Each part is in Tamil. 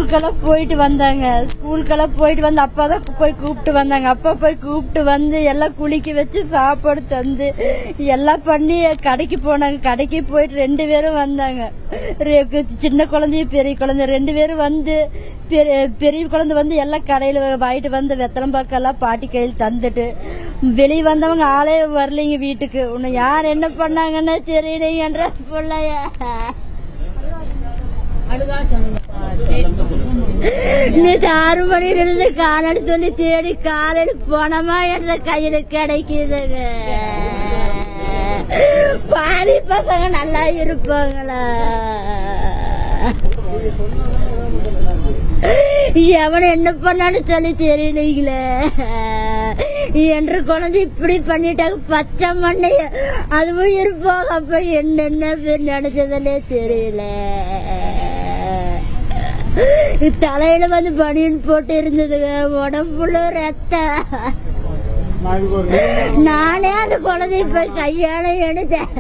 ஸ்கூலுக்கெல்லாம் போயிட்டு வந்தாங்க. ஸ்கூலுக்கெல்லாம் போயிட்டு வந்து அப்பா தான் போய் கூப்பிட்டு வந்தாங்க. அப்பா போய் கூப்பிட்டு வந்து எல்லாம் குளிக்க வச்சு சாப்பாடு தந்து எல்லாம் பண்ணி கடைக்கு போனாங்க. கடைக்கு போயிட்டு 2 பேரும் வந்தாங்க. சின்ன குழந்தையும் பெரிய குழந்தை 2 பேரும் வந்து பெரிய குழந்தை வந்து எல்லாம் கடையில வாங்கிட்டு வந்து வெத்தலம்பாக்கெல்லாம் பாட்டி கையில் தந்துட்டு வெளியே வந்தவங்க ஆளே வரலைங்க வீட்டுக்கு. உன்னை யார் என்ன பண்ணாங்கன்னா தெரியலைங்கன்ற பிள்ளைய நேற்று 6 மணில இருந்து காலடி சொல்லி தேடி காலையில போனமா என்ற கையில கிடைக்குதுங்க. பாதி பசங்க நல்லா இருப்பாங்களா? எவனை என்ன பண்ணான்னு சொல்லி தெரியலீங்களே என்று குழந்தை இப்படி பண்ணிட்டாங்க. பச்சை மண்ணைய அதுவும் இருப்பாங்க. அப்ப என்னென்ன பேர் நினைச்சதுன்னே தெரியல. தலையில வந்து பனியன் போட்டு இருந்ததுங்க. உடம்புல ரத்தம். நானே அந்த குழந்தை இப்ப கையால எடுத்தேன்.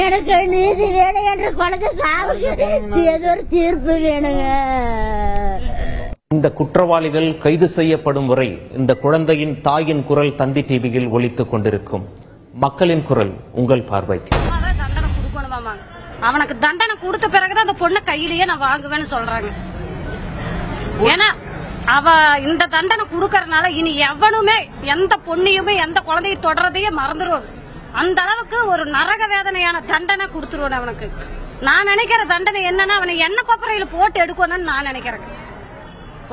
எனக்கு நீதி வேணும் என்ற குழந்தை சாவுக்கு ஏதோ ஒரு தீர்ப்பு வேணுங்க. இந்த குற்றவாளிகள் கைது செய்யப்படும் வரை இந்த குழந்தையின் தாயின் குரல் தந்தி டிவியில் ஒலித்துக் கொண்டிருக்கும். மக்களின் குரல் உங்கள் பார்வைக்கு. தண்டனை கொடுக்கணுமாமா? அவனுக்கு தண்டனை கொடுத்த பிறகுதான் அந்த பொண்ணை கையிலேயே நான் வாங்குவேன்னு சொல்றாங்க. ஏன்னா அவ இந்த தண்டனை கொடுக்கறதுனால இனி எவனுமே எந்த பொண்ணையுமே எந்த குழந்தையை தொடர்றதையே மறந்துடுவோம். அந்த அளவுக்கு ஒரு நரக வேதனையான தண்டனை கொடுத்துருவோம் அவனுக்கு. நான் நினைக்கிற தண்டனை என்னன்னா அவனை எண்ணெய் கொப்பரையில போட்டு எடுக்கணும்னு நான் நினைக்கிறேன்.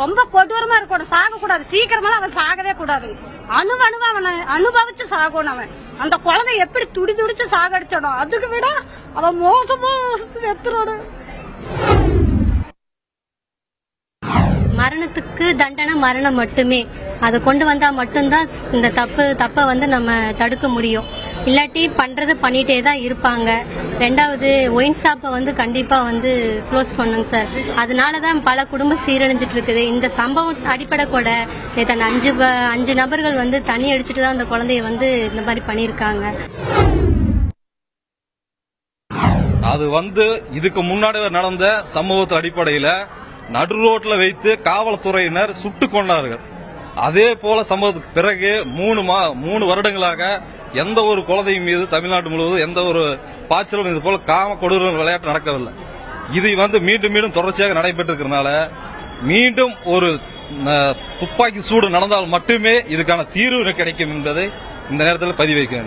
ரொம்ப கொடூரமா இருக்கணும். சாக கூடாது. சீக்கிரமா அவன் சாகவே கூடாது. அணுவா அவனை அனுபவிச்சு சாகணும். அவன் அந்த குழந்தை எப்படி துடி துடிச்சு சாகடிச்சனும் அதுக்கு விட அவன் மோசமா செத்துறானு. மரணத்துக்கு தண்டனை மரணம் மட்டுமே. அதை கொண்டு வந்தா மட்டும்தான் இந்த தப்பை வந்து நம்ம தடுக்க முடியும். இல்லாட்டி பண்றது பண்ணிட்டே தான் இருப்பாங்க. 2வது ஒயின் ஷாப்பை வந்து கண்டிப்பா வந்து க்ளோஸ் பண்ணுங்க சார். அதனாலதான் பல குடும்பம் சீரழிஞ்சிட்டு இருக்குது. இந்த சம்பவம் அடிப்படை கூட நேற்று 5 நபர்கள் வந்து தண்ணி அடிச்சுட்டு தான் அந்த குழந்தைய வந்து இந்த மாதிரி பண்ணிருக்காங்க. அது வந்து இதுக்கு முன்னாடி நடந்த சம்பவத்து அடிப்படையில நடு ரோட்ல வைத்து காவல்துறையினர் சுட்டுக் கொண்டார்கள். அதே போல சம்பவத்துக்கு பிறகு 3 வருடங்களாக எந்த ஒரு குழந்தையின் மீது தமிழ்நாடு முழுவதும் எந்த ஒரு பாய்ச்சலும் இது போல காம கொடூர விளையாட்டு நடக்கவில்லை. இது வந்து மீண்டும் தொடர்ச்சியாக நடைபெற்றிருக்கிறதுனால மீண்டும் ஒரு துப்பாக்கி சூடு நடந்தால் மட்டுமே இதுக்கான தீர்வு கிடைக்கும் என்பதை இந்த நேரத்தில் பதிவு வைக்கிறேன்.